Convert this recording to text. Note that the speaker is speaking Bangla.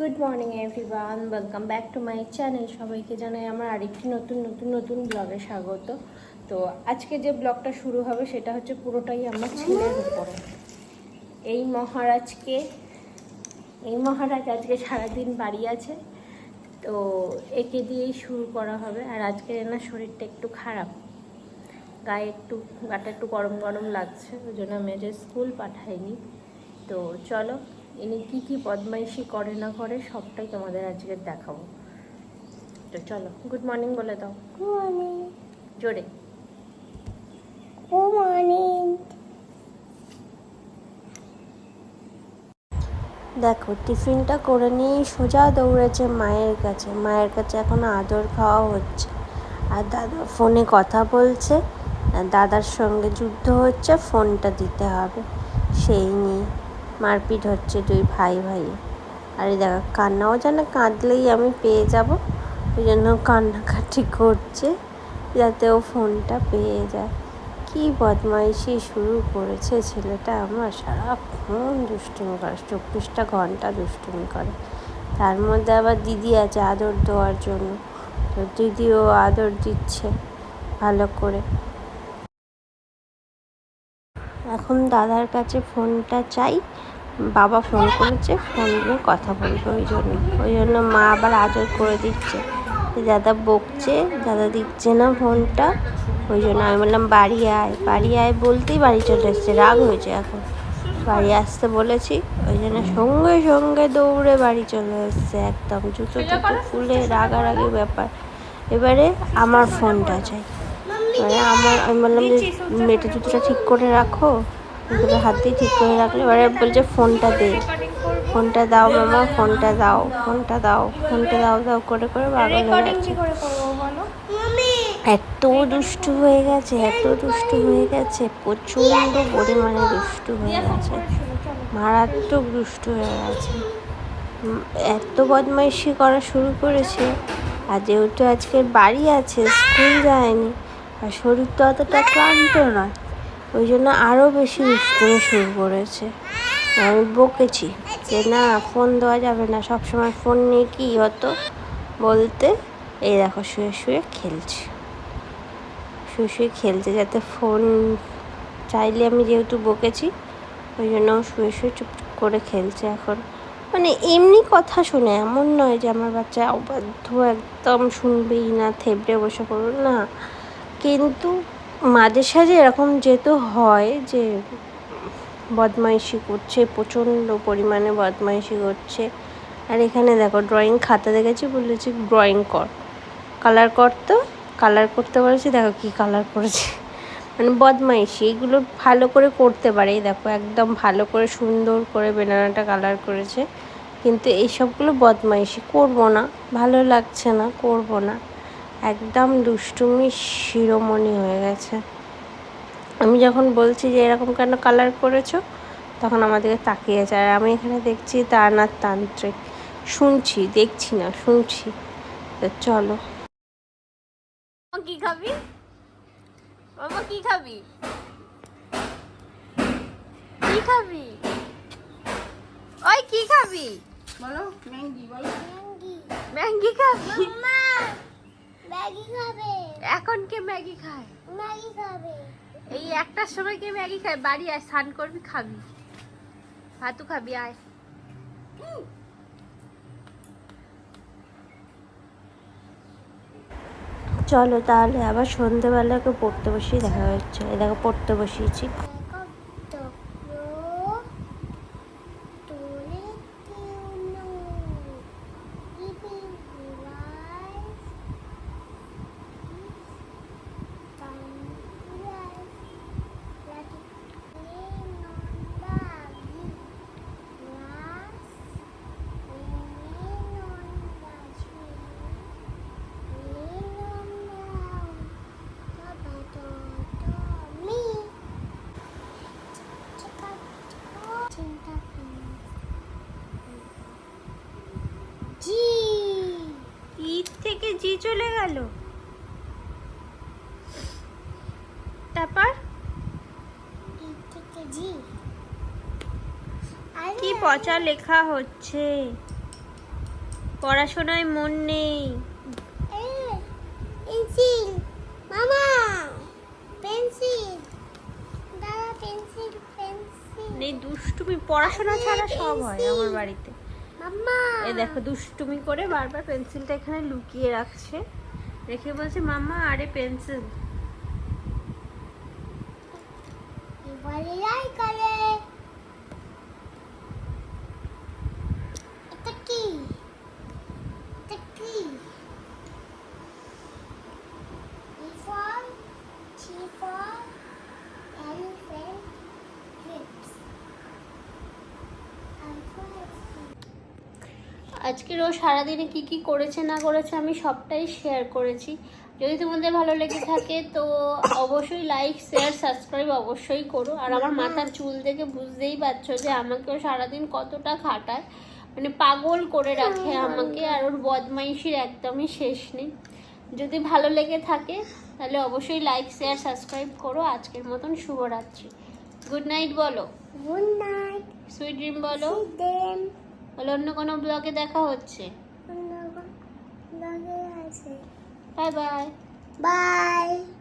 Good morning everyone, welcome back to my channel. সবাইকে জানাই আমার আরেকটি নতুন ব্লগে স্বাগত। তো আজকে যে ব্লগটা শুরু হবে সেটা হচ্ছে পুরোটাই আমার ছেলের উপরে। এই মহারাজ আজকে সারাদিন বাড়ি আছে, তো একে দিয়েই শুরু করা হবে। আর আজকে এনার শরীরটা একটু খারাপ, গাটা একটু গরম গরম লাগছে, ওই জন্য আমি আজ স্কুল পাঠাইনি। তো চলো ইনি কী বদমাইশি করে না করে সবটাই তোমাদের আজকে দেখাবো। তো চলো গুড মর্নিং বলে দাও। Good morning. জোরে গুড মর্নিং। দেখো টিফিনটা করে নিয়ে সোজা দৌড়েছে মায়ের কাছে এখন আদর খাওয়া হচ্ছে। আর দাদা ফোনে কথা বলছে, দাদার সঙ্গে যুদ্ধ হচ্ছে, ফোনটা দিতে হবে, সেই নিয়ে মারপিট হচ্ছে দুই ভাই। আর এই দেখো কান্নাও জানে, কাঁদলেই আমি পেয়ে যাব, ওই জন্য কান্নাকাটি করছে যাতে ও ফোনটা পেয়ে যায়। কি বদমাইশি শুরু করেছে ছেলেটা আমার, সারাক্ষণ দুষ্টুমি করে, 24টা ঘন্টা দুষ্টুমি করে। তার মধ্যে আবার দিদি আছে আদর দেওয়ার জন্য, তো দিদিও আদর দিচ্ছে ভালো করে। এখন দাদার কাছে ফোনটা চাই, বাবা ফোন করেছে, ফোন নিয়ে কথা বলবে, ওই জন্য মা আবার আদর করে দিচ্ছে। দাদা বকছে, দাদা দিচ্ছে না ফোনটা, ওই জন্য আমি বললাম বাড়ি আয় বলতেই বাড়ি চলে এসছে, রাগ হয়েছে এখন। বাড়ি আসতে বলেছি, ওই জন্য সঙ্গে দৌড়ে বাড়ি চলে এসছে, একদম জুতো খুলে রাগারাগি ব্যাপার। এবারে আমার ফোনটা চাই, মানে আমি বললাম যে মেয়েটা জুতোটা ঠিক করে রাখো, জুতোটা হাত দিয়ে ঠিক করে রাখলে। এবারে বলছে ফোনটা দাও মামা, ফোনটা দাও করে পাগল হয়ে যাচ্ছে। এত দুষ্টু হয়ে গেছে, প্রচণ্ড পরিমাণে দুষ্টু হয়ে গেছে, মারাত্মক দুষ্টু হয়ে গেছে। এত বদমাইশি করা শুরু করেছে। আর যেহেতু আজকে বাড়ি আছে, স্কুল যায়নি, আর শরীর তো অতটা ক্লান্ত নয়, ওই জন্য আরও বেশি দুষ্টুমি শুরু করেছে। আমি বকেছি যে না ফোন দেওয়া যাবে না, সবসময় ফোন নিয়ে কী হতো বলতে। এই দেখো শুয়ে খেলছে, যাতে ফোন চাইলে, আমি যেহেতু বকেছি ওই জন্য শুয়ে চুপ করে খেলছে এখন। মানে এমনি কথা শোনে, এমন নয় যে আমার বাচ্চা অবাধ্য একদম শুনবেই না, থেবড়ে বসে পড়বে না, কিন্তু মাঝে সাঝে এরকম যেহেতু হয় যে বদমাইশি করছে, প্রচণ্ড পরিমাণে বদমাইশি করছে। আর এখানে দেখো ড্রয়িং খাতা দেখেছি, বলেছি ড্রয়িং কর, কালার করতে বলেছি, দেখো কি কালার করেছে। মানে বদমাইশি এগুলো ভালো করে করতে পারে, দেখো একদম ভালো করে সুন্দর করে বেনানাটা কালার করেছে, কিন্তু এইসবগুলো বদমাইশি করবো না, ভালো লাগছে না, করবো না, একদম দুষ্টুমি শিরোমণি হয়ে গেছে। আমি যখন বলছি যে এরকম কেন কালার করেছো, তখন আমাদেরকে তাকিয়ে আছে। আর আমি এখানে দেখছি তারানাথ তান্ত্রিক, দেখছি না শুনছি। তো চলো কি খাবি বাবা, কি খাবি ওই কি খাবি বলো। ম্যাগি খাবি? ম্যাগি খাবে এখন কে ম্যাগি খায়? ম্যাগি খাবে এই একটার সময় কে ম্যাগি খায়? বাড়ি আয়, স্নান করবি, খাবি, ভাতু খাবি, আয়। চলো তাহলে আবার সন্ধেবেলাকে পড়তে বসিয়ে দেখা হচ্ছে। এই দেখো পড়তে বসিয়েছি। ঈদ থেকে জি চলে গেল, তারপর কি পচা লেখা হচ্ছে? পড়াশোনায় মন নেই। পেন্সিল মামা, পেন্সিল দাদা, পেন্সিল পেন্সিল নেই, দুষ্টুমি, পড়াশোনা ছাড়া সব হয় আমার বাড়িতে। মাম্মা। এই দেখো দুষ্টুমি করে বারবার পেন্সিলটা এখানে লুকিয়ে রাখছে, রেখে বলছে মাম্মা আরে পেন্সিল। এবারে যাই করে। এটা কি? এটা কি? E for T for elephant, hips. And for আজকের ও সারাদিনে কি কি করেছে না করেছে আমি সবটাই শেয়ার করেছি। যদি তোমাদের ভালো লেগে থাকে তো অবশ্যই লাইক শেয়ার সাবস্ক্রাইব অবশ্যই করো। আর আমার মাথার চুল দেখে বুঝতেই পারছো যে আমাকেও সারাদিন কতটা খাটায়, মানে পাগল করে রাখে আমাকে। আর ওর বদমাইশির একদমই শেষ নেই। যদি ভালো লেগে থাকে তাহলে অবশ্যই লাইক শেয়ার সাবস্ক্রাইব করো। আজকের মতন শুভরাত্রি, গুড নাইট বলো, good night. সুইট ড্রিম বলো, See them. বলো অন্য কোনো ব্লগে দেখা হচ্ছে। Love you. Bye bye. Bye.